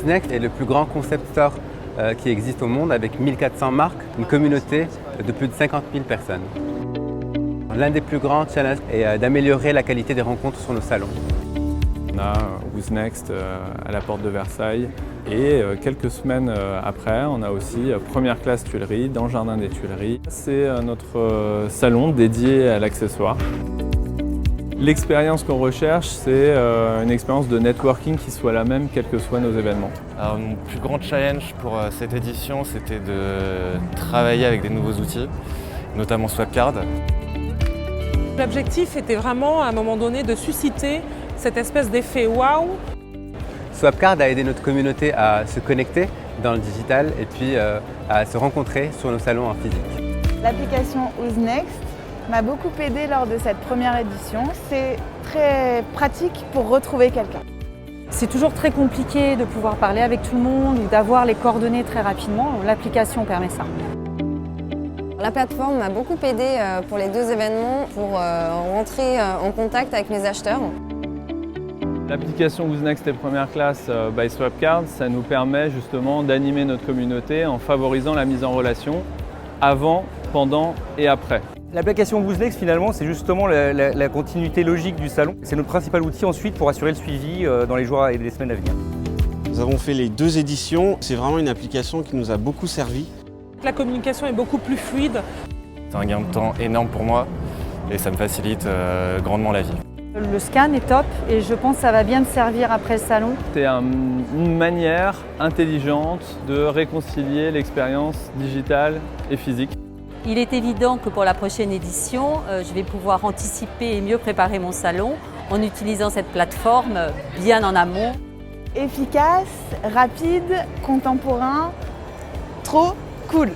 Who's Next est le plus grand concept store qui existe au monde avec 1400 marques, une communauté de plus de 50 000 personnes. L'un des plus grands challenges est d'améliorer la qualité des rencontres sur nos salons. On a Who's Next à la porte de Versailles et quelques semaines après, on a aussi Première Classe Tuileries dans le Jardin des Tuileries. C'est notre salon dédié à l'accessoire. L'expérience qu'on recherche, c'est une expérience de networking qui soit la même quels que soient nos événements. Alors, mon plus grand challenge pour cette édition, c'était de travailler avec des nouveaux outils, notamment Swapcard. L'objectif était vraiment à un moment donné de susciter cette espèce d'effet waouh. Swapcard a aidé notre communauté à se connecter dans le digital et puis à se rencontrer sur nos salons en physique. L'application Who's Next m'a beaucoup aidé lors de cette première édition. C'est très pratique pour retrouver quelqu'un. C'est toujours très compliqué de pouvoir parler avec tout le monde ou d'avoir les coordonnées très rapidement. L'application permet ça. La plateforme m'a beaucoup aidé pour les deux événements pour rentrer en contact avec mes acheteurs. L'application Who's Next et Première Classe by Swapcard, ça nous permet justement d'animer notre communauté en favorisant la mise en relation avant, pendant et après. L'application Who's Next, finalement, c'est justement la continuité logique du salon. C'est notre principal outil ensuite pour assurer le suivi dans les jours et les semaines à venir. Nous avons fait les 2 éditions. C'est vraiment une application qui nous a beaucoup servi. La communication est beaucoup plus fluide. C'est un gain de temps énorme pour moi et ça me facilite grandement la vie. Le scan est top et je pense que ça va bien me servir après le salon. C'est une manière intelligente de réconcilier l'expérience digitale et physique. Il est évident que pour la prochaine édition, je vais pouvoir anticiper et mieux préparer mon salon en utilisant cette plateforme bien en amont. Efficace, rapide, contemporain, trop cool.